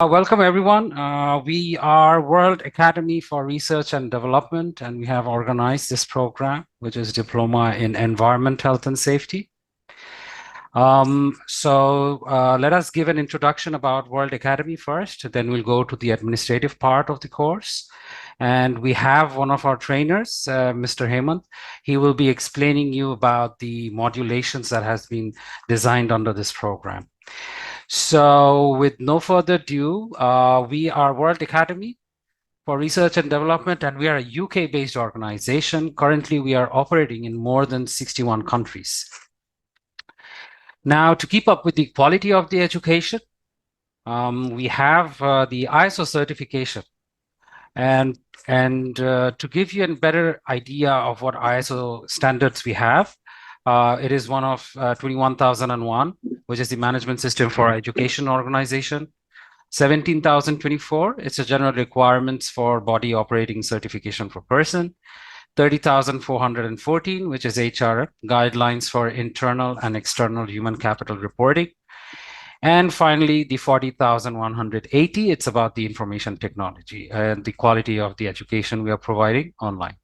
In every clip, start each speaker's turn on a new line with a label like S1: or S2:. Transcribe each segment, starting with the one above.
S1: Welcome everyone. We are World Academy for Research and Development, and we have organized this program, which is Diploma in Environment, Health and Safety. Let us give an introduction about World Academy first, then we'll go to the administrative part of the course. And we have one of our trainers, Mr. Hemant. He will be explaining you about the modulations that has been designed under this program. So with no further ado, we are World Academy for Research and Development, and we are a UK-based organization. Currently, we are operating in more than 61 countries. Now, to keep up with the quality of the education, we have the ISO certification. And to give you a better idea of what ISO standards we have, it is one of 21001, which is the management system for education organization. 17,024, it's a general requirements for body operating certification for person. 30,414, which is HRM, guidelines for internal and external human capital reporting. And finally, the 40,180, it's about the information technology and the quality of the education we are providing online.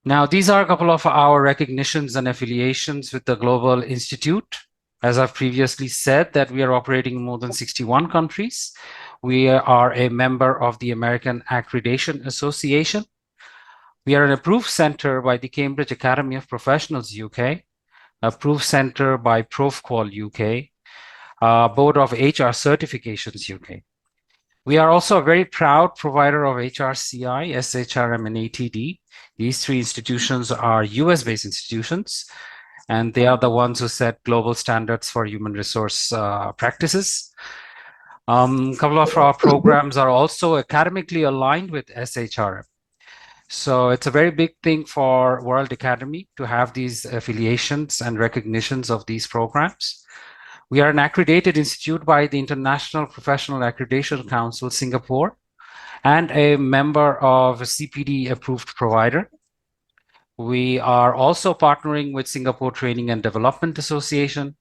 S1: Now, these are a couple of our recognitions and affiliations with the Global Institute. As I've previously said, that we are operating in more than 61 countries. We are a member of the American Accreditation Association. We are an approved center by the Cambridge Academy of Professionals UK, approved center by Profqual UK, Board of HR Certifications UK. We are also a very proud provider of HRCI, SHRM, and ATD. These three institutions are US-based institutions, and they are the ones who set global standards for human resource practices. A couple of our programs are also academically aligned with SHRM. So it's a very big thing for World Academy to have these affiliations and recognitions of these programs. We are an accredited institute by the International Professional Accreditation Council, Singapore, and a member of a CPD approved provider. We are also partnering with Singapore Training and Development Association,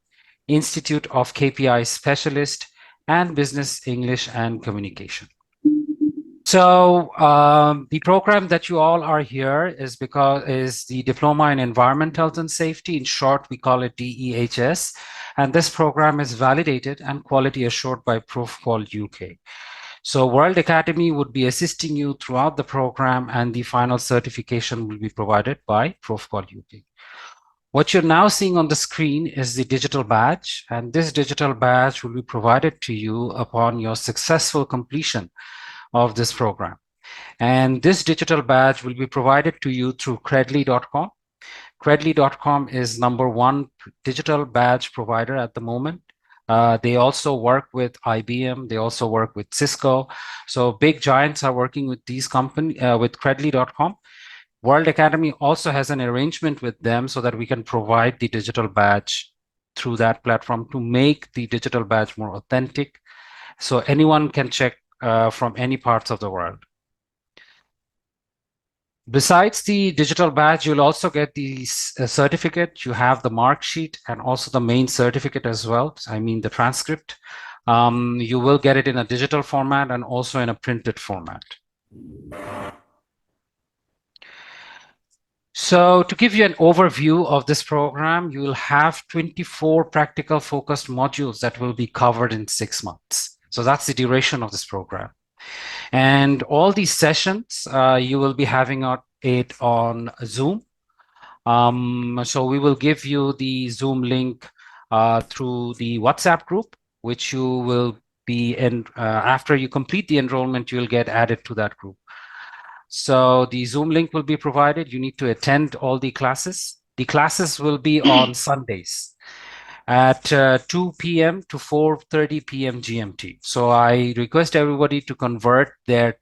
S1: Institute of KPI Specialist, and Business English and Communication. So the program that you all are here is the Diploma in Environment, Health and Safety. In short, we call it DEHS. And this program is validated and quality assured by Profqual UK. So World Academy would be assisting you throughout the program, and the final certification will be provided by Profqual UK. What you're now seeing on the screen is the digital badge, and this digital badge will be provided to you upon your successful completion of this program. And this digital badge will be provided to you through credly.com. Credly.com is #1 digital badge provider at the moment. They also work with IBM. They also work with Cisco. So big giants are working with these companies, with Credly.com. World Academy also has an arrangement with them so that we can provide the digital badge through that platform to make the digital badge more authentic. So anyone can check from any parts of the world. Besides the digital badge, you'll also get the certificate. You have the mark sheet and also the main certificate as well. I mean the transcript. You will get it in a digital format and also in a printed format. So to give you an overview of this program, you will have 24 practical focused modules that will be covered in 6 months. So that's the duration of this program. And all these sessions, you will be having it on Zoom. So we will give you the Zoom link through the WhatsApp group, which you will be in. After you complete the enrollment, you'll get added to that group. So the Zoom link will be provided. You need to attend all the classes. The classes will be on Sundays at 2 p.m. to 4:30 p.m. GMT. So I request everybody to convert their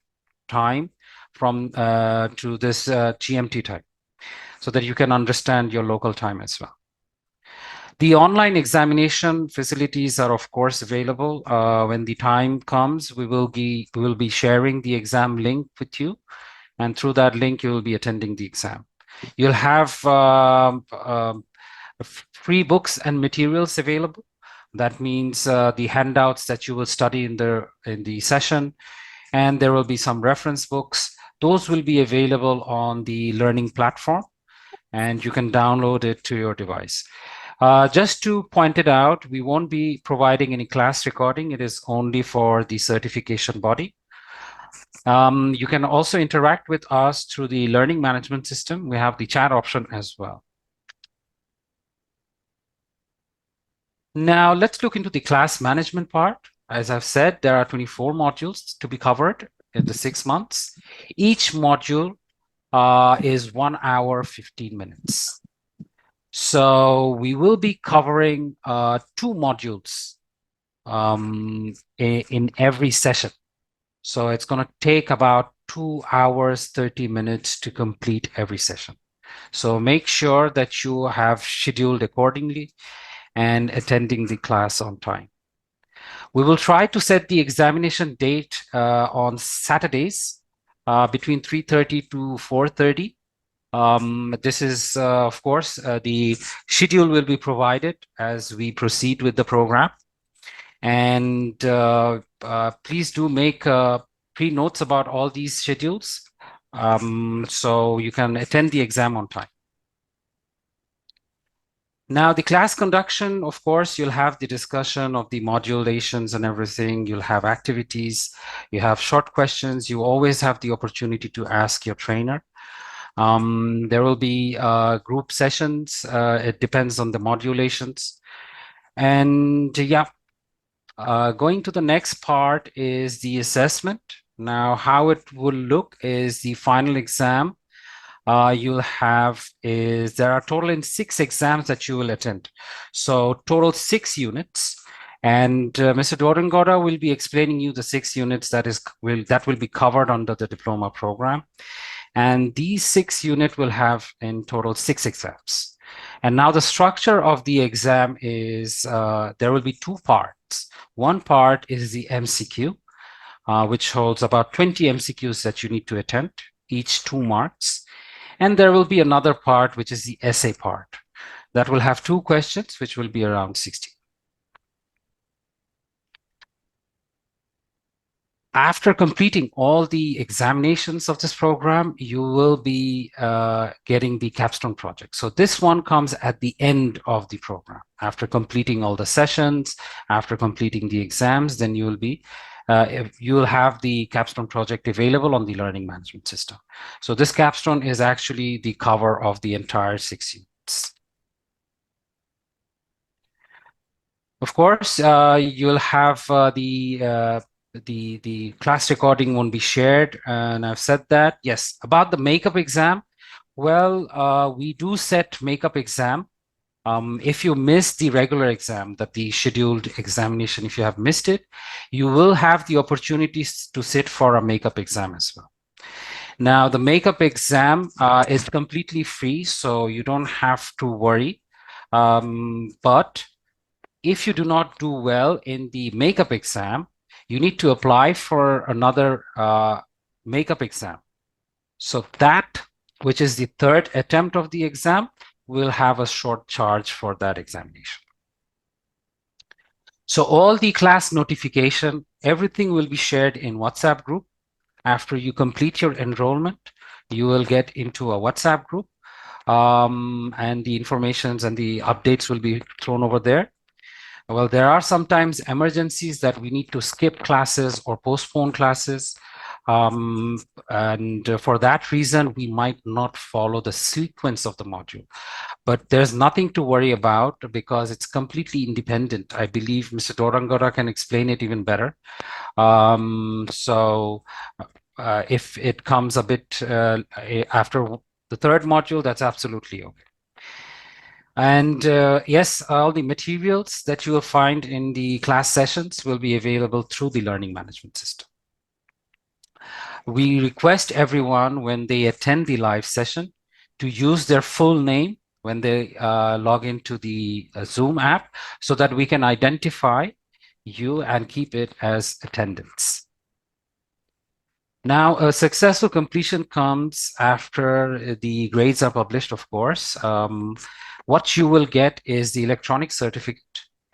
S1: time from to this GMT time so that you can understand your local time as well. The online examination facilities are of course available. When the time comes, we will be sharing the exam link with you, and through that link you will be attending the exam. You'll have free books and materials available. That means the handouts that you will study in the session, and there will be some reference books. Those will be available on the learning platform, and you can download it to your device. Just to point it out, we won't be providing any class recording. It is only for the certification body. You can also interact with us through the learning management system. We have the chat option as well. Now let's look into the class management part. As I've said, there are 24 modules to be covered in the 6 months. Each module is 1 hour, 15 minutes. So we will be covering 2 modules in every session. So it's going to take about 2 hours, 30 minutes to complete every session. So make sure that you have scheduled accordingly and attending the class on time. We will try to set the examination date on Saturdays between 3:30 to 4:30. This is, of course, the schedule will be provided as we proceed with the program. And please do make pre-notes about all these schedules so you can attend the exam on time. Now, the class conduction, of course, you'll have the discussion of the modulations and everything. You'll have activities. You have short questions. You always have the opportunity to ask your trainer. There will be group sessions. It depends on the modulations. And yeah, going to the next part is the assessment. Now, how it will look is the final exam. You'll have there are total in 6 exams that you will attend. So total 6 units. And Mr. Dorengora will be explaining you the 6 units that will be covered under the diploma program. And these 6 units will have in total 6 exams. And now the structure of the exam is there will be 2 parts. One part is the MCQ, which holds about 20 MCQs that you need to attend, each 2 marks. And there will be another part, which is the essay part. That will have 2 questions, which will be around 60. After completing all the examinations of this program, you will be getting the capstone project. So this one comes at the end of the program. After completing all the sessions, after completing the exams, then you will have the capstone project available on the learning management system. So this capstone is actually the cover of the entire 6 units. Of course, you'll have the class recording won't be shared, and I've said that. Yes, about the makeup exam, well, we do set makeup exam. If you miss the regular exam, the scheduled examination, if you have missed it, you will have the opportunities to sit for a makeup exam as well. Now, the makeup exam is completely free, so you don't have to worry. But if you do not do well in the makeup exam, you need to apply for another makeup exam. So that, which is the 3rd attempt of the exam, will have a short charge for that examination. So all the class notification, everything will be shared in WhatsApp group. After you complete your enrollment, you will get into a WhatsApp group, and the informations and the updates will be thrown over there. Well, there are sometimes emergencies that we need to skip classes or postpone classes. And for that reason, we might not follow the sequence of the module. But there's nothing to worry about because it's completely independent. I believe Mr. Dorengora can explain it even better. So if it comes a bit after the 3rd module, that's absolutely okay. And yes, all the materials that you will find in the class sessions will be available through the learning management system. We request everyone when they attend the live session to use their full name when they log into the Zoom app so that we can identify you and keep it as attendance. Now, a successful completion comes after the grades are published, of course. What you will get is the electronic certificate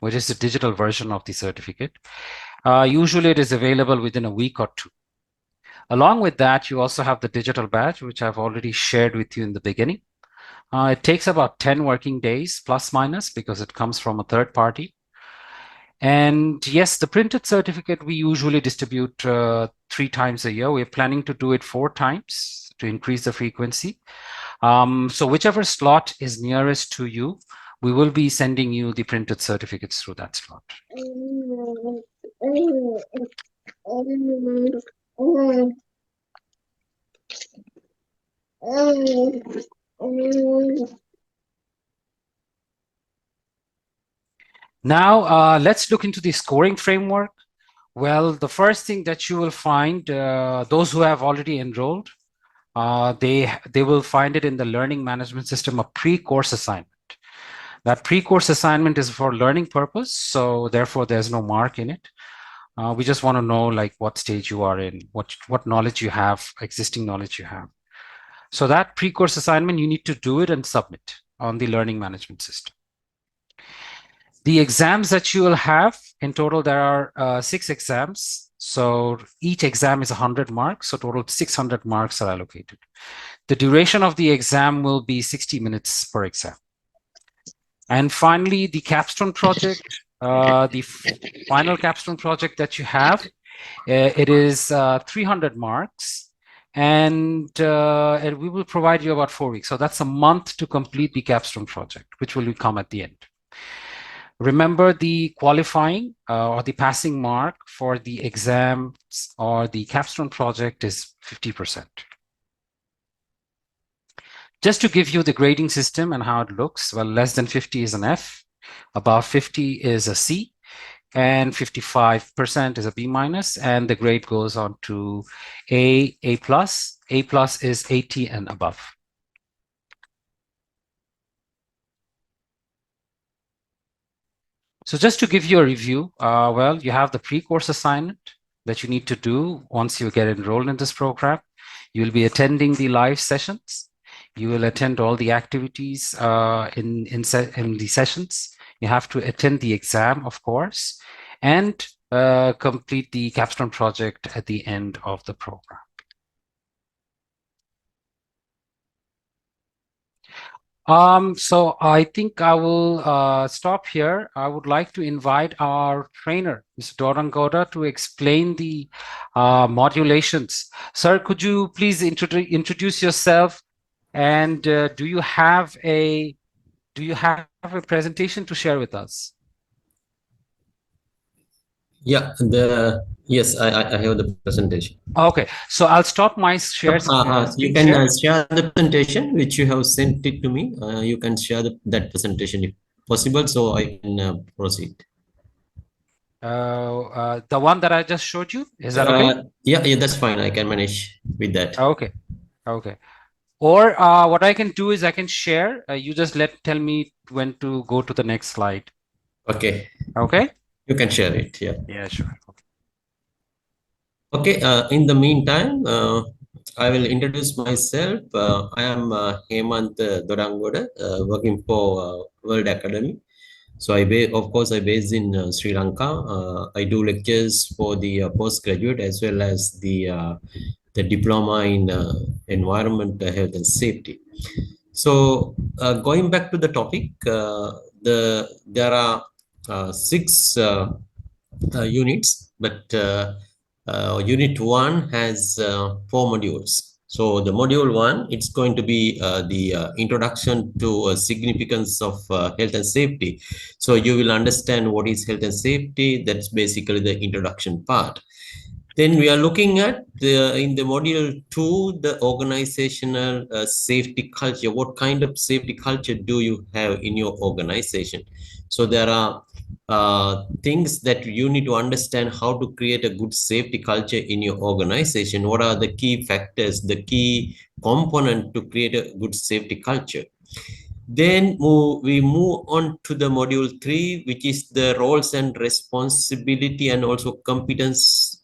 S1: which is the digital version of the certificate. Usually it is available within a week or two. Along with that, you also have the digital badge, which I've already shared with you in the beginning. It takes about 10 working days, plus minus, because it comes from a third party. And yes, the printed certificate we usually distribute 3 times a year. We're planning to do it 4 times to increase the frequency. So whichever slot is nearest to you, we will be sending you the printed certificates through that slot. Now, let's look into the scoring framework. Well, the first thing that you will find, those who have already enrolled, they will find it in the learning management system, a pre-course assignment. That pre-course assignment is for learning purpose, so therefore there's no mark in it. We just want to know like what stage you are in, what knowledge you have, existing knowledge you have. So that pre-course assignment, you need to do it and submit on the learning management system. The exams that you will have, in total, there are 6 exams. So each exam is 100 marks, so total 600 marks are allocated. The duration of the exam will be 60 minutes per exam. And finally, the capstone project, the final capstone project that you have, it is 300 marks. And we will provide you about 4 weeks. So that's a month to complete the capstone project, which will come at the end. Remember, the qualifying or the passing mark for the exams or the capstone project is 50%. Just to give you the grading system and how it looks, well, less than 50 is an F, above 50 is a C, and 55% is a B minus, and the grade goes on to A, A plus. A plus is 80 and above. So just to give you a review, well, you have the pre-course assignment that you need to do once you get enrolled in this program. You'll be attending the live sessions. You will attend all the activities in the sessions. You have to attend the exam, of course, and complete the capstone project at the end of the program. So I think I will stop here. I would like to invite our trainer, Mr. Dorangoda, to explain the modulations. Sir, could you please introduce yourself? And do you have a presentation to share with us?
S2: Yeah, yes, I have the presentation.
S1: Okay, so I'll stop my share.
S2: You can share the presentation which you have sent it to me. You can share that presentation if possible, so I can proceed.
S1: The one that I just showed you, is that okay?
S2: Yeah, that's fine. I can manage with that.
S1: Okay. Or what I can do is I can share. You just tell me when to go to the next slide.
S2: Okay.
S1: Okay.
S2: You can share it. Yeah.
S1: Yeah, sure.
S2: Okay. In the meantime, I will introduce myself. I am Hemant Dorangoda, working for World Academy. So of course, I based in Sri Lanka. I do lectures for the postgraduate as well as the diploma in environment, health and safety. So going back to the topic, there are 6 units, but unit 1 has 4 modules. So the module 1, it's going to be the introduction to significance of health and safety. So you will understand what is health and safety. That's basically the introduction part. Then we are looking at in the module 2, the organizational safety culture. What kind of safety culture do you have in your organization? So there are things that you need to understand how to create a good safety culture in your organization. What are the key factors, the key component to create a good safety culture? Then we move on to the module 3, which is the roles and responsibility and also competencies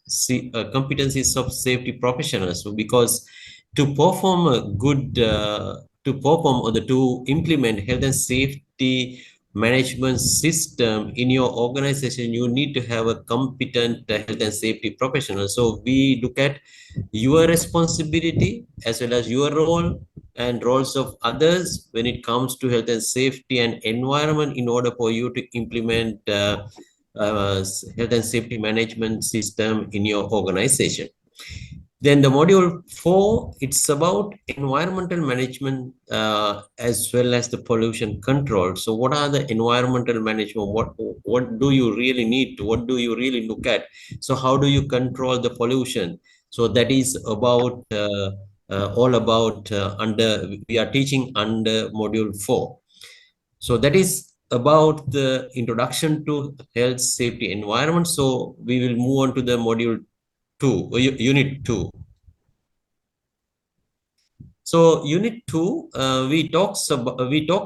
S2: of safety professionals. So because to perform a good, to implement health and safety management system in your organization, you need to have a competent health and safety professional. So we look at your responsibility as well as your role and roles of others when it comes to health and safety and environment in order for you to implement health and safety management system in your organization. Then the module 4, it's about environmental management as well as the pollution control. So what are the environmental management? What do you really need? What do you really look at? So how do you control the pollution? So that is about all about we are teaching under module 4. So that is about the introduction to health, safety, environment. So we will move on to the module 2, unit 2. So unit 2, we talk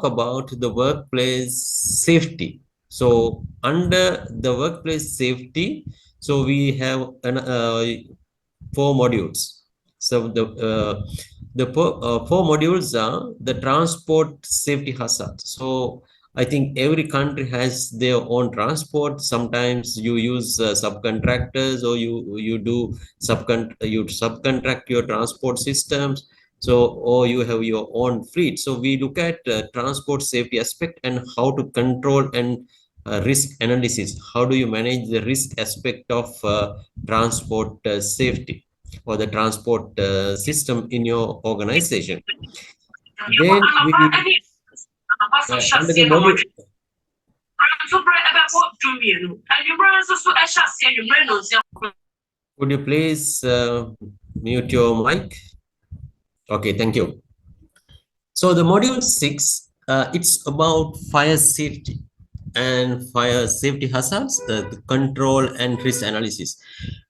S2: about the workplace safety. So under the workplace safety, so we have 4 modules. So the 4 modules are the transport safety hazards. So I think every country has their own transport. Sometimes you use subcontractors, or you subcontract your transport systems. So, or you have your own fleet. So we look at transport safety aspect and how to control and risk analysis. How do you manage the risk aspect of transport safety or the transport system in your organization? Then we under the module. Could you please mute your mic? Okay, thank you. So the module 6, it's about fire safety and fire safety hazards, the control and risk analysis,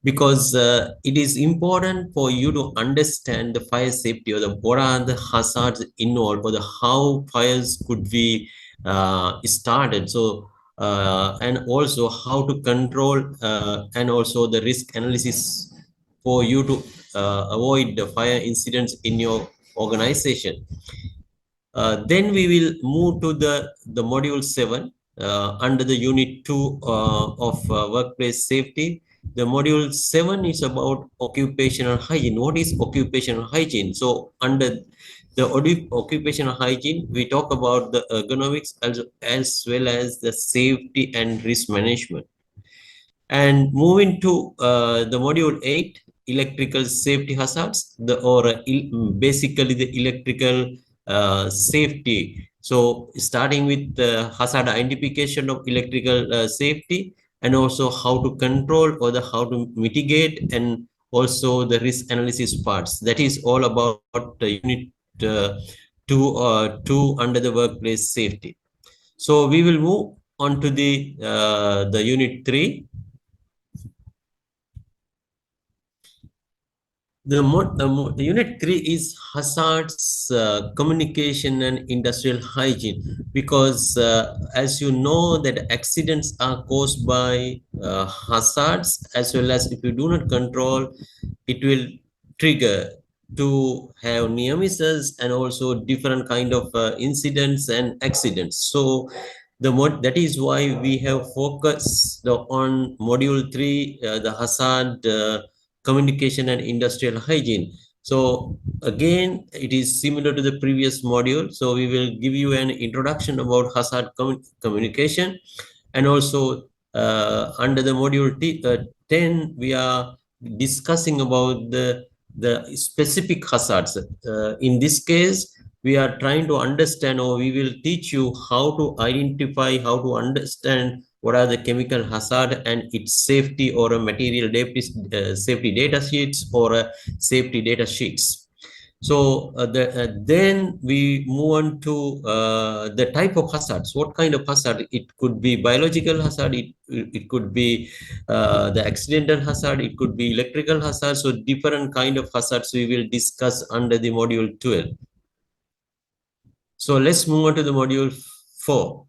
S2: because it is important for you to understand the fire safety, or the what are the hazards involved, or the how fires could be started. So and also how to control and also the risk analysis for you to avoid the fire incidents in your organization. Then we will move to the module 7 under the unit 2 of workplace safety. The module 7 is about occupational hygiene. What is occupational hygiene? So under the occupational hygiene, we talk about the ergonomics as well as the safety and risk management. And moving to the module 8, electrical safety hazards, basically the electrical safety. So starting with the hazard identification of electrical safety, and also how to control or how to mitigate, and also the risk analysis parts. That is all about unit 2 under the workplace safety. So we will move on to the unit 3. The unit 3 is hazards, communication and industrial hygiene, because as you know that accidents are caused by hazards, as well as if you do not control, it will trigger to have near misses and also different kind of incidents and accidents. So that is why we have focused on module 3, the hazard, communication and industrial hygiene. So again, it is similar to the previous module. So we will give you an introduction about hazard communication, and also under the module 10, we are discussing about the specific hazards. In this case, we are trying to understand, or we will teach you how to identify, how to understand what are the chemical hazard and its safety, or a material safety data sheets, or safety data sheets. So then we move on to the type of hazards. What kind of hazard? It could be biological hazard, it could be the accidental hazard, it could be electrical hazard. So different kind of hazards we will discuss under the module 12. So let's move on to the module 4.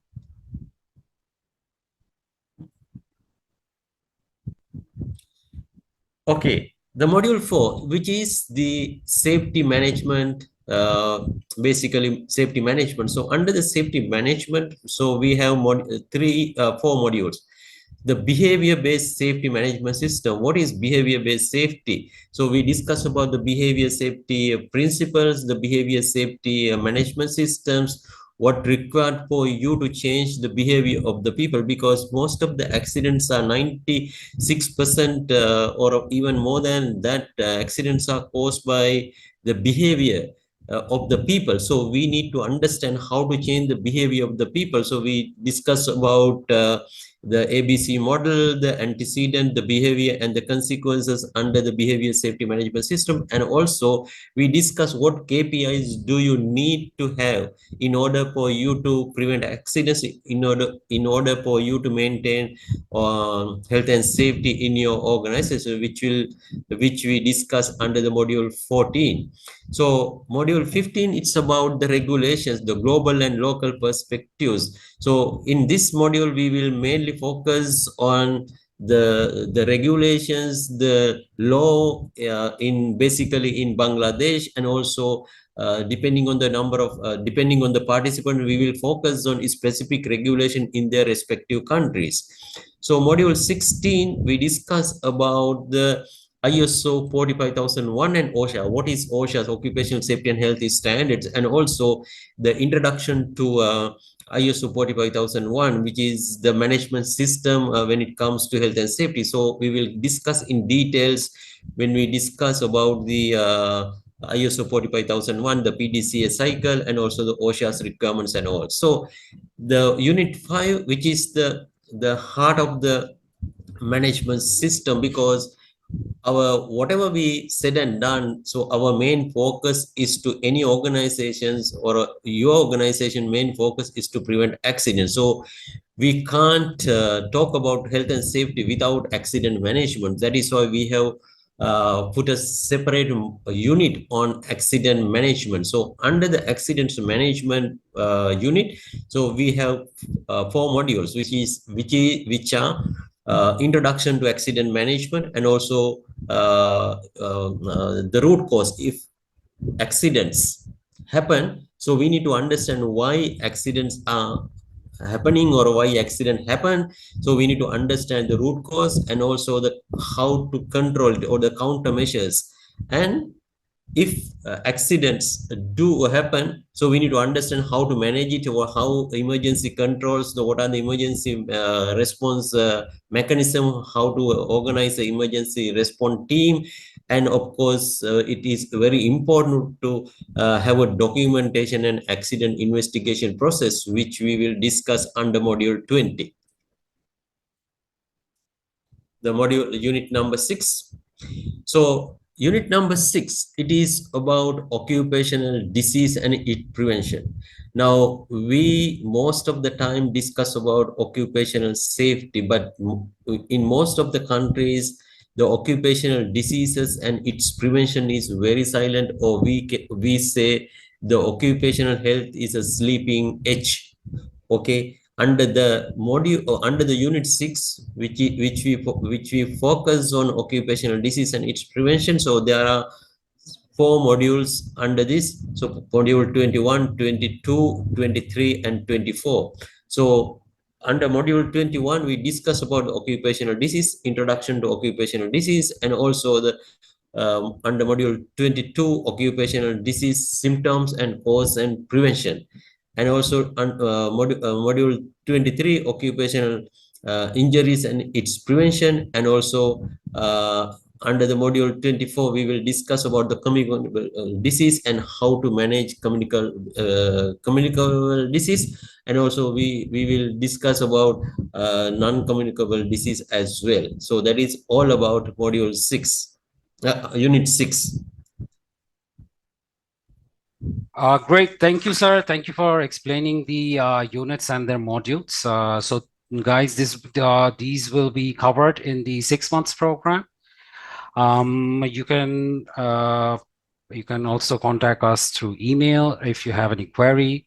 S2: Okay, the module 4, which is the safety management basically safety management. So under the safety management, so we have four modules. The behavior-based safety management system. What is behavior-based safety? So we discuss about the behavior safety principles, the behavior safety management systems, what required for you to change the behavior of the people, because most of the accidents are 96% or even more than that, accidents are caused by the behavior of the people. So we need to understand how to change the behavior of the people. So we discuss about the ABC model, the antecedent, the behavior, and the consequences under the behavior safety management system. And also we discuss what KPIs do you need to have in order for you to prevent accidents, in order for you to maintain health and safety in your organization, which we discuss under the module 14. So module 15, it's about the regulations, the global and local perspectives. So in this module, we will mainly focus on the regulations, the law in basically in Bangladesh, and also depending on the number of depending on the participant, we will focus on a specific regulation in their respective countries. So module 16, we discuss about the ISO 45001 and OSHA. What is OSHA's Occupational Safety and Health Standards, and also the introduction to ISO 45001, which is the management system when it comes to health and safety. So we will discuss in details when we discuss about the ISO 45001, the PDCA cycle, and also the OSHA's requirements and all. So the unit 5, which is the heart of the management system, because our whatever we said and done, so our main focus is to any organizations or your organization main focus is to prevent accidents. So we can't talk about health and safety without accident management. That is why we have put a separate unit on accident management. So under the accidents management unit, so we have 4 modules, which are introduction to accident management, and also the root cause. If accidents happen, so we need to understand why accidents are happening or why accident happen. So we need to understand the root cause, and also the how to control it or the countermeasures. And if accidents do happen, so we need to understand how to manage it, or how emergency controls, what are the emergency response mechanism, how to organize the emergency response team. And of course, it is very important to have a documentation and accident investigation process, which we will discuss under module 20. The module unit number 6. So unit number 6, it is about occupational disease and its prevention. Now, we most of the time discuss about occupational safety, but in most of the countries, the occupational diseases and its prevention is very silent, or we say the occupational health is a sleeping edge. Okay, under the module or under the unit 6, which we focus on occupational disease and its prevention. So there are 4 modules under this. So module 21, 22, 23, and 24. So under module 21, we discuss about occupational disease, introduction to occupational disease, and also the under module 22, occupational disease symptoms and cause and prevention. And also module 23, occupational injuries and its prevention. And also under the module 24, we will discuss about the communicable disease and how to manage communicable disease. And also we will discuss about non-communicable disease as well. So that is all about module 6, unit 6.
S1: Great. Thank you, sir. Thank you for explaining the units and their modules. So guys, these will be covered in the 6 months program. You can also contact us through email if you have any query.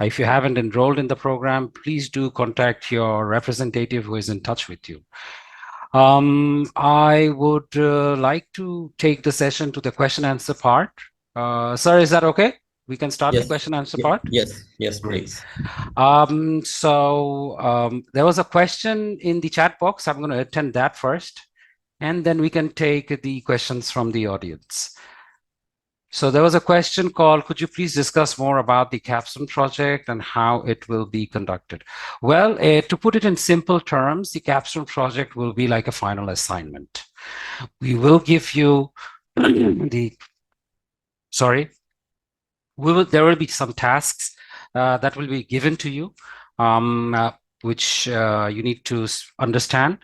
S1: If you haven't enrolled in the program, please do contact your representative who is in touch with you. I would like to take the session to the question answer part. Sir, is that okay? We can start the
S2: Yes.
S1: question and answer part?
S2: Yes,
S1: Great.
S2: please.
S1: There was a question in the chat box. I'm going to attend that first, and then we can take the questions from the audience. So there was a question called, could you please discuss more about the capstone project and how it will be conducted? Well, to put it in simple terms, the capstone project will be like a final assignment. We will give you there will be some tasks that will be given to you, which you need to understand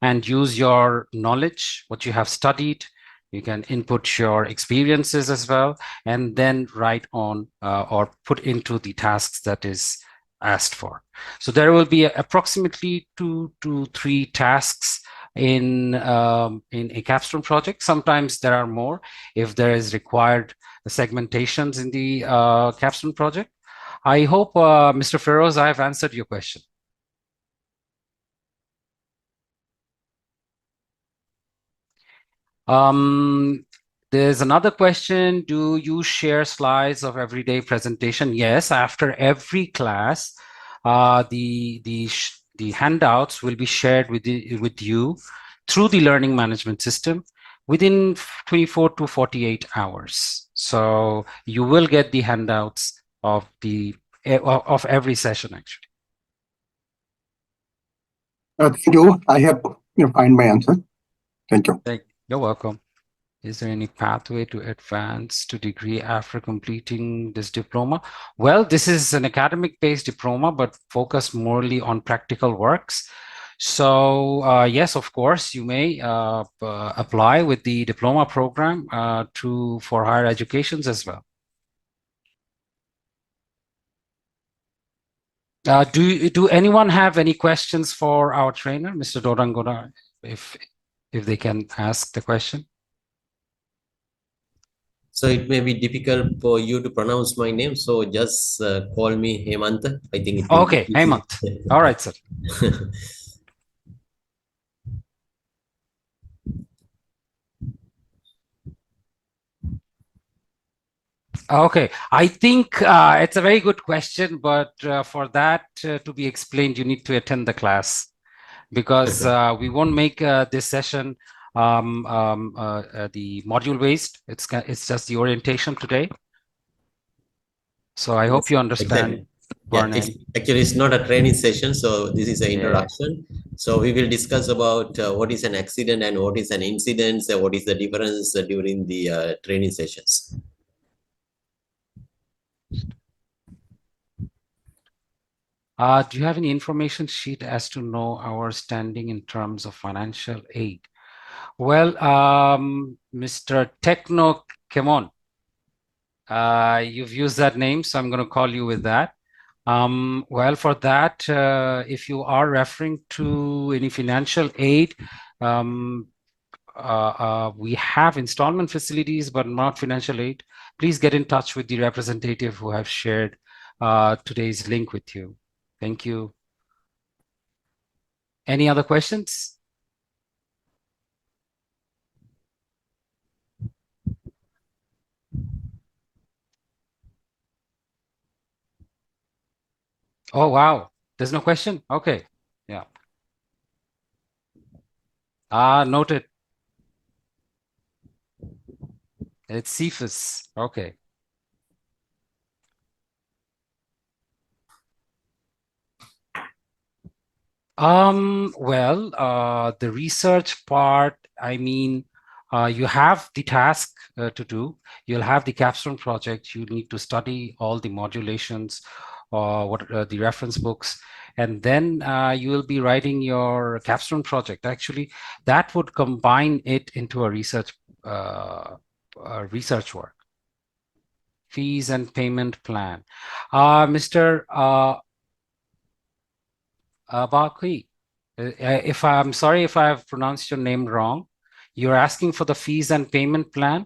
S1: and use your knowledge, what you have studied. You can input your experiences as well, and then write on or put into the tasks that is asked for. So there will be approximately 2 to 3 tasks in a capstone project. Sometimes there are more if there is required segmentations in the capstone project. I hope, Mr. Feroz, I have answered your question. There's another question. Do you share slides of everyday presentation? Yes, after every class, the handouts will be shared with you through the learning management system within 24 to 48 hours. So you will get the handouts of every session, actually.
S3: Thank you. I have find my answer. Thank you.
S1: You're welcome. Is there any pathway to advance to degree after completing this diploma? Well, this is an academic-based diploma, but focused morely on practical works. So yes, of course, you may apply with the diploma program for higher educations as well. Do anyone have any questions for our trainer, Mr. Dorangoda, if they can ask the question?
S2: So it may be difficult for you to pronounce my name, so just call me Hemanta. I think it will
S1: Okay,
S2: be easy.
S1: Hemant. All right, sir. Okay, I think it's a very good question, but for that to be explained, you need to attend the class, because we won't make this session the module based. It's just the orientation today. So I hope you understand.
S2: Yeah, actually, it's not a training session, so this is an introduction. So we will discuss about what is an accident and what is an incident, what is the difference during the training sessions.
S1: Do you have any information sheet as to know our standing in terms of financial aid? Well, Mr. Techno Kemon, you've used that name, so I'm going to call you with that. Well, for that, if you are referring to any financial aid, we have installment facilities, but not financial aid. Please get in touch with the representative who have shared today's link with you. Thank you. Any other questions? Oh, wow. There's no question? Okay. Yeah. Noted. It's Cephas. Okay. Well, the research part, I mean, you have the task to do. You'll have the capstone project. You need to study all the modulations, the reference books, and then you will be writing your capstone project. Actually, that would combine it into a research work. Fees and payment plan. Mr. Bakui, if I'm sorry if I have pronounced your name wrong, you're asking for the fees and payment plan.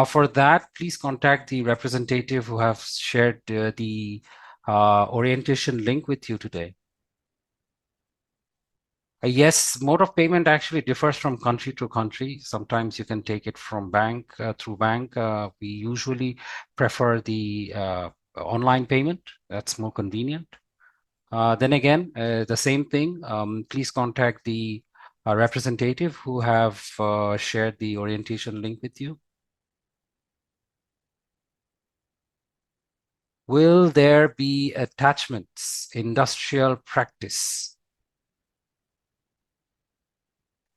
S1: For that, please contact the representative who have shared the orientation link with you today. Yes, mode of payment actually differs from country to country. Sometimes you can take it from bank through bank. We usually prefer the online payment. That's more convenient. Then again, the same thing. Please contact the representative who have shared the orientation link with you. Will there be attachments? Industrial practice.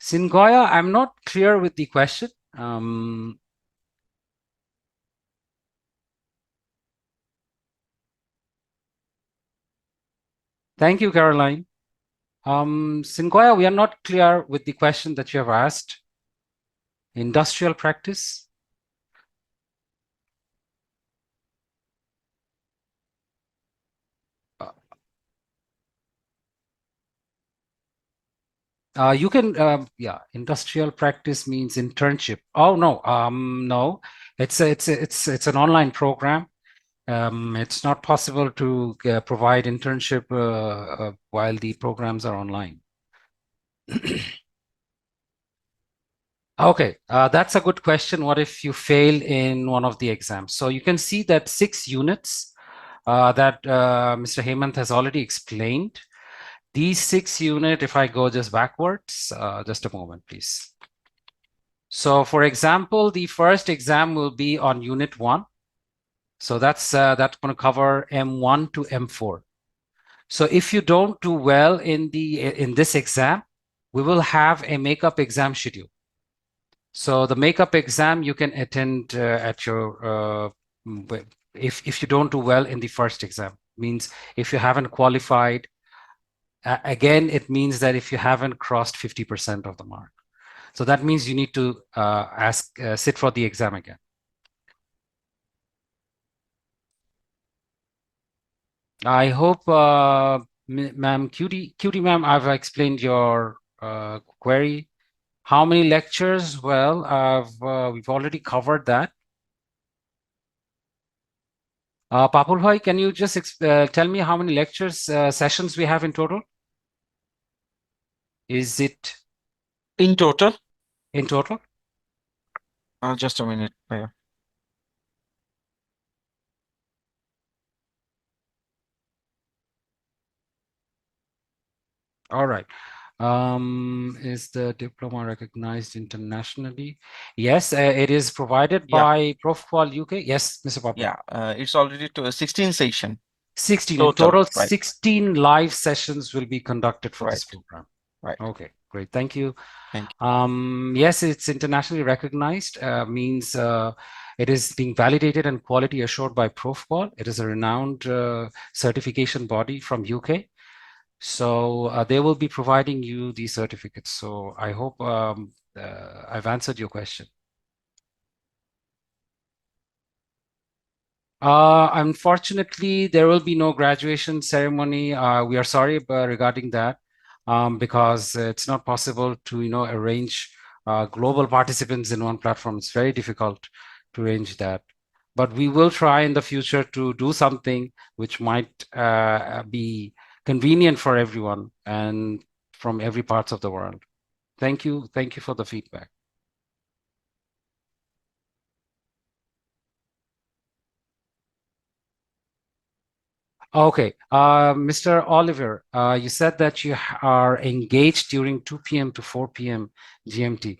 S1: Singoya, I'm not clear with the question. Thank you, Caroline. Singoya, we are not clear with the question that you have asked. Industrial practice? You can, yeah, industrial practice means internship. Oh no, no, it's an online program. It's not possible to provide internship while the programs are online. Okay, that's a good question. What if you fail in one of the exams? So you can see that 6 units that Mr. Hemant has already explained. These 6 units, if I go just backwards, just a moment, please. So for example, the first exam will be on unit 1. So that's going to cover M1 to M4. So if you don't do well in this exam, we will have a makeup exam schedule. So the makeup exam you can attend at your if you don't do well in the first exam. Means if you haven't qualified, again it means that if you haven't crossed 50% of the mark. So that means you need to sit for the exam again. I hope, ma'am, Cutie ma'am, I've explained your query. How many lectures? Well, we've already covered that. Papul Bhai, can you just tell me how many lectures sessions we have in total? Is it
S4: in total?
S1: in total?
S4: Just a minute.
S1: All right. Is the diploma recognized internationally? Yes, it is provided by Profqual UK. Yes, Mr. Papul.
S4: Yeah, it's already to 16 session.
S1: 16 in
S4: Total,
S1: total.
S4: right.
S1: 16 live sessions will be conducted for this program.
S4: Right.
S1: Okay, great. Thank you.
S4: Thank you.
S1: Yes, it's internationally recognized. Means it is being validated and quality assured by Profqual. It is a renowned certification body from UK. So they will be providing you these certificates. So I hope I've answered your question. Unfortunately, there will be no graduation ceremony. We are sorry regarding that because it's not possible to, arrange global participants in one platform. It's very difficult to arrange that. But we will try in the future to do something which might be convenient for everyone and from every parts of the world. Thank you. Thank you for the feedback. Okay, Mr. Oliver, you said that you are engaged during 2 p.m. to 4 p.m. GMT.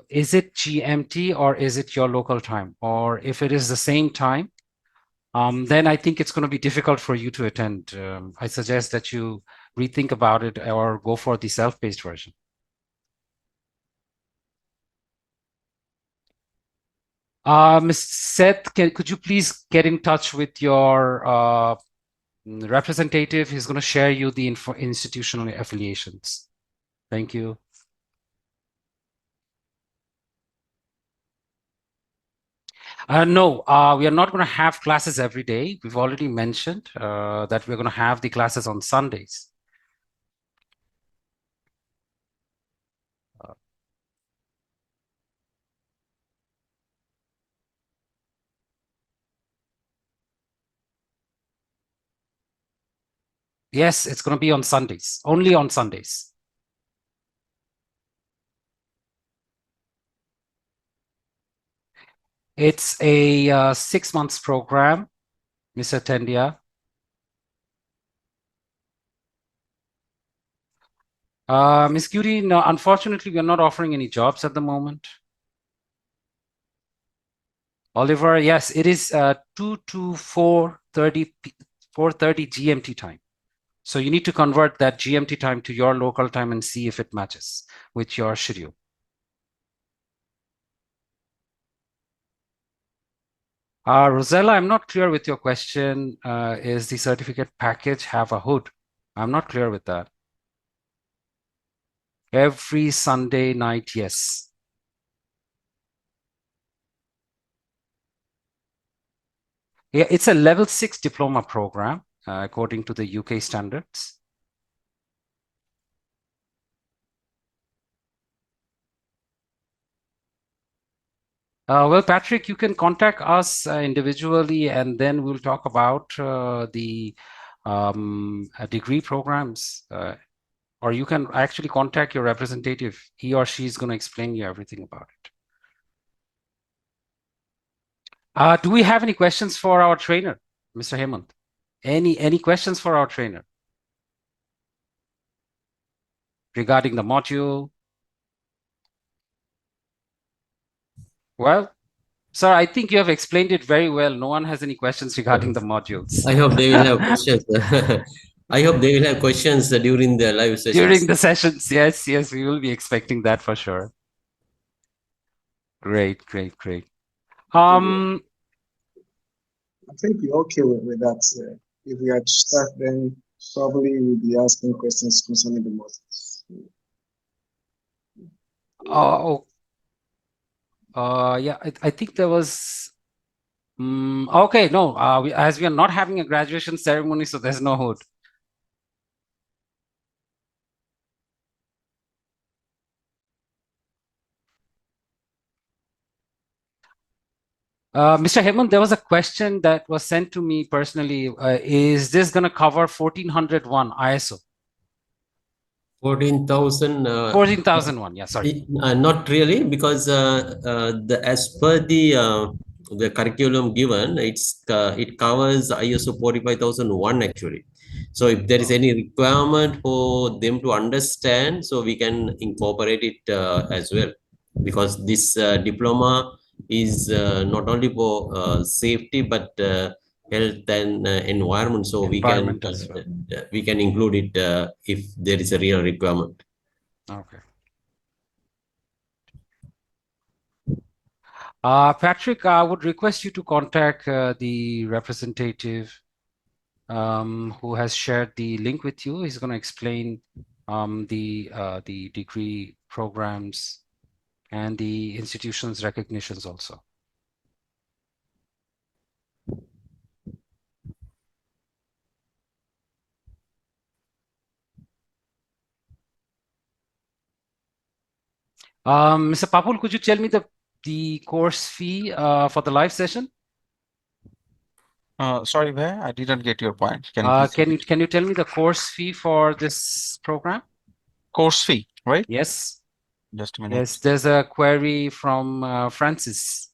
S1: Is it GMT or is it your local time? Or if it is the same time, then I think it's going to be difficult for you to attend. I suggest that you rethink about it or go for the self-paced version. Ms. Seth, could you please get in touch with your representative? He's going to share you the institutional affiliations. Thank you. No, we are not going to have classes every day. We've already mentioned that we're going to have the classes on Sundays. Yes, it's going to be on Sundays, only on Sundays. It's a 6 months program, Mr. Tendia. Ms. Curie, no, unfortunately, we are not offering any jobs at the moment. Oliver, yes, it is 2 to 4:30 GMT time. So you need to convert that GMT time to your local time and see if it matches with your schedule. Rosella, I'm not clear with your question. Is the certificate package have a hood? I'm not clear with that. Every Sunday night, yes. Yeah, it's a level 6 diploma program, according to the UK standards. Well, Patrick, you can contact us individually, and then we'll talk about the degree programs. Or you can actually contact your representative. He or she is going to explain you everything about it. Do we have any questions for our trainer, Mr. Hemant? Any questions for our trainer regarding the module? Well, sir, I think you have explained it very well. No one has any questions regarding the modules.
S2: I hope they will have questions. I hope they will have questions during the live sessions.
S1: During the sessions, yes, we will be expecting that for sure. Great.
S5: I think we're okay with that. If we are to start, then probably we'll be asking questions concerning the modules.
S1: Yeah, I think there was. Okay, no, as we are not having a graduation ceremony, so there's no hood. Mr. Hemant, there was a question that was sent to me personally. Is this going to cover 1401 ISO?
S2: 14,000.
S1: 14,001. Yeah, sorry.
S2: Not really, because as per the curriculum given, it covers ISO 45,001 actually. So if there is any requirement for them to understand, so we can incorporate it as well, because this diploma is not only for safety but health and environment. So
S1: Environment as well.
S2: we can include it if there is a real requirement.
S1: Okay. Patrick, I would request you to contact the representative who has shared the link with you. He's going to explain the degree programs and the institution's recognitions also. Mr. Papul, could you tell me the course fee for the live session?
S4: Sorry, Bhai, I didn't get your point. Can
S1: you tell me the course fee for this program?
S4: Course fee, right?
S1: Yes.
S4: Just a minute.
S1: Yes, there's a query from Francis.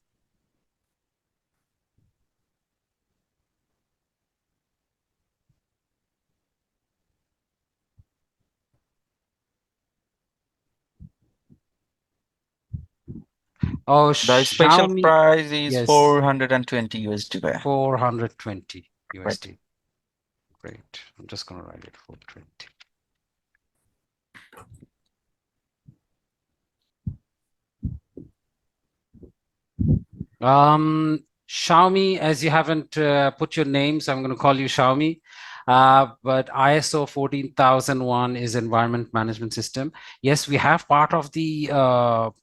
S1: Oh,
S4: the special
S1: Xiaomi,
S4: price is
S1: yes.
S4: 420 USD. Bhai.
S1: 420 USD.
S4: Right.
S1: Great. I'm just going to write it 420. Xiaomi, as you haven't put your name, so I'm going to call you Xiaomi. But ISO 14001 is environment management system. Yes, we have part of the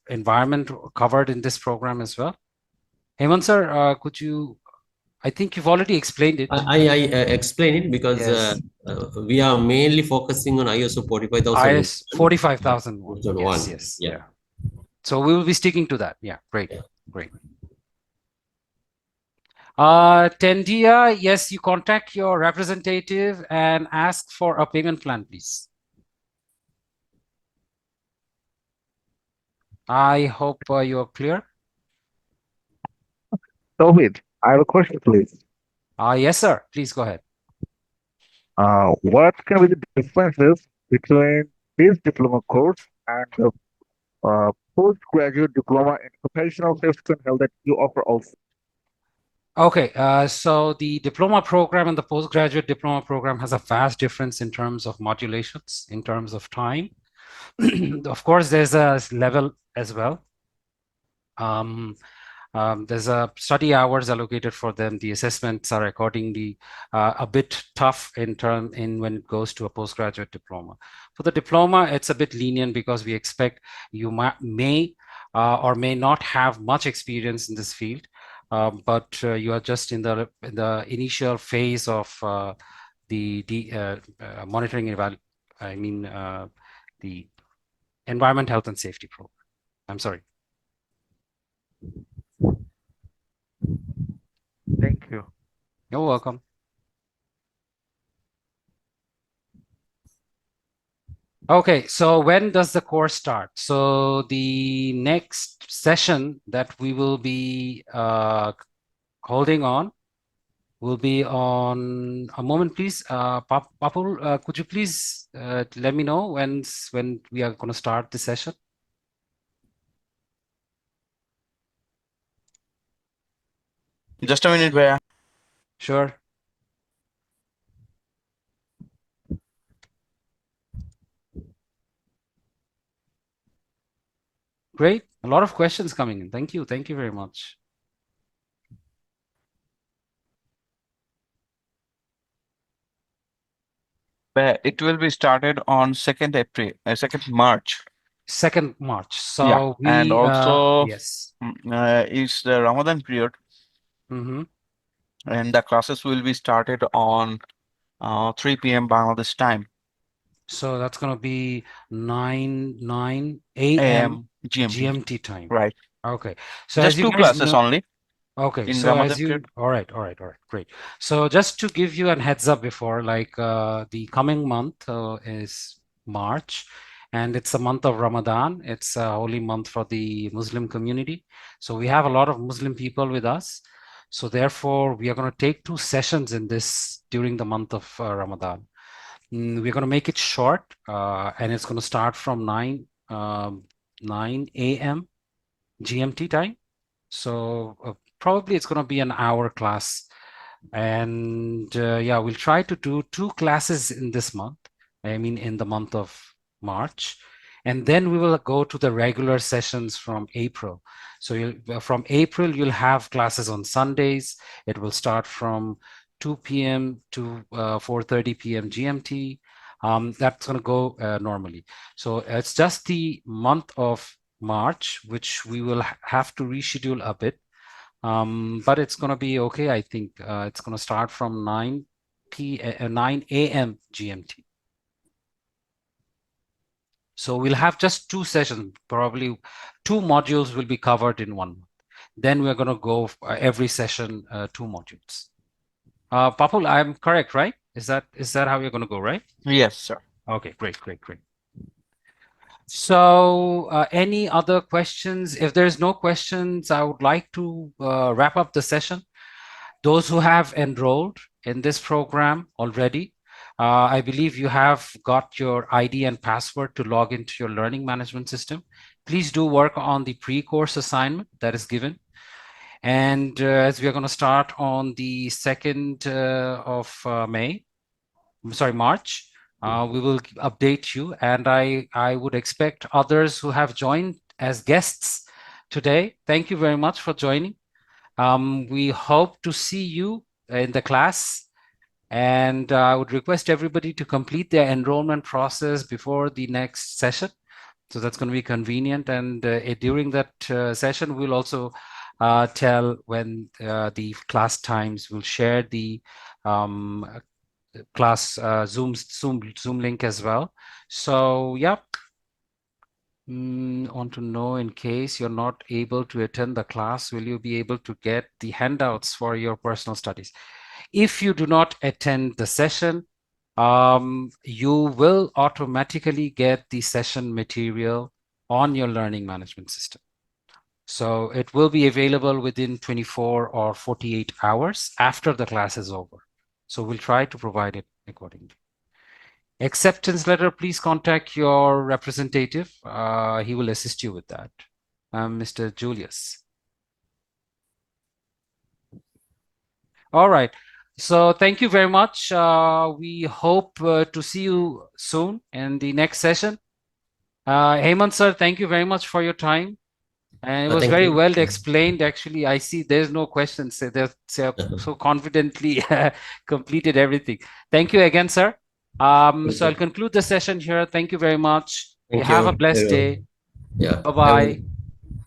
S1: environment covered in this program as well. Hemant sir, could you, I think you've already explained it.
S2: I explain it because
S1: Yes.
S2: we are mainly focusing on ISO 45,000.
S1: IS 45,001. Yes.
S2: Yeah.
S1: So we will be sticking to that. Yeah, great.
S2: Yeah.
S1: Great. Tendia, yes, you contact your representative and ask for a payment plan, please. I hope you are clear.
S6: Tawhid, I have a question, please.
S1: Yes, sir. Please go ahead.
S6: What can be the differences between this diploma course and the postgraduate diploma in occupational safety and health that you offer also?
S1: Okay, so the diploma program and the postgraduate diploma program has a vast difference in terms of modulations, in terms of time. Of course, there's a level as well. There's a study hours allocated for them. The assessments are accordingly a bit tough in when it goes to a postgraduate diploma. For the diploma, it's a bit lenient because we expect you may or may not have much experience in this field, but you are just in the initial phase of the monitoring the environment, health, and safety program. I'm sorry.
S6: Thank you.
S1: You're welcome. Okay, so when does the course start? So the next session that we will be holding on will be on a moment, please. Papul, could you please let me know when we are going to start the session?
S4: Just a minute, Bhaiya.
S1: Sure. Great. A lot of questions coming in. Thank you. Thank you very much.
S4: It will be started on 2nd April, 2nd March.
S1: 2nd March. So
S4: Yeah,
S1: we
S4: and also
S1: yes.
S4: It's the Ramadan period,
S1: Mm-hmm.
S4: and the classes will be started on 3 p.m. Bangladesh time.
S1: So that's going to be 9 a.m. GMT time.
S4: Right.
S1: Okay. So
S4: Just
S1: as you
S4: two
S1: guys
S4: classes
S1: know,
S4: only.
S1: okay.
S4: In
S1: So
S4: Ramadan
S1: as you,
S4: period.
S1: all right, great. So just to give you a heads up before, like the coming month is March, and it's a month of Ramadan. It's a holy month for the Muslim community. So we have a lot of Muslim people with us. So therefore, we are going to take 2 sessions in this during the month of Ramadan. We're going to make it short, and it's going to start from 9 a.m. GMT time. So probably it's going to be an hour class. And yeah, we'll try to do 2 classes in this month. I mean, in the month of March. And then we will go to the regular sessions from April. So from April, you'll have classes on Sundays. It will start from 2 p.m. to 4:30 p.m. GMT. That's going to go normally. So it's just the month of March, which we will have to reschedule a bit. But it's going to be okay. I think it's going to start from 9 a.m. GMT. So we'll have just 2 sessions, probably 2 modules will be covered in 1 month. Then we're going to go every session 2 modules. Papul, I'm correct, right? Is that how you're going to go, right?
S4: Yes, sir.
S1: Okay, great. So any other questions? If there's no questions, I would like to wrap up the session. Those who have enrolled in this program already, I believe you have got your ID and password to log into your learning management system. Please do work on the pre-course assignment that is given. And as we are going to start on the 2nd of March, we will update you. And I would expect others who have joined as guests today. Thank you very much for joining. We hope to see you in the class, and I would request everybody to complete their enrollment process before the next session. So that's going to be convenient. And during that session, we'll also tell when the class times. We'll share the class Zoom link as well. So yeah. Want to know, in case you're not able to attend the class, will you be able to get the handouts for your personal studies? If you do not attend the session, you will automatically get the session material on your learning management system. So it will be available within 24 or 48 hours after the class is over. So we'll try to provide it accordingly. Acceptance letter, please contact your representative. He will assist you with that. Mr. Julius. All right. So thank you very much. We hope to see you soon in the next session. Hemant sir, thank you very much for your time. And it was
S2: Thank
S1: very
S2: you.
S1: well explained. Actually, I see there's no questions. They're so confidently completed everything. Thank you again, sir. So I'll conclude the session here. Thank you very much.
S2: Thank
S1: Have a
S2: you.
S1: blessed day.
S2: Yeah.
S1: Bye-bye.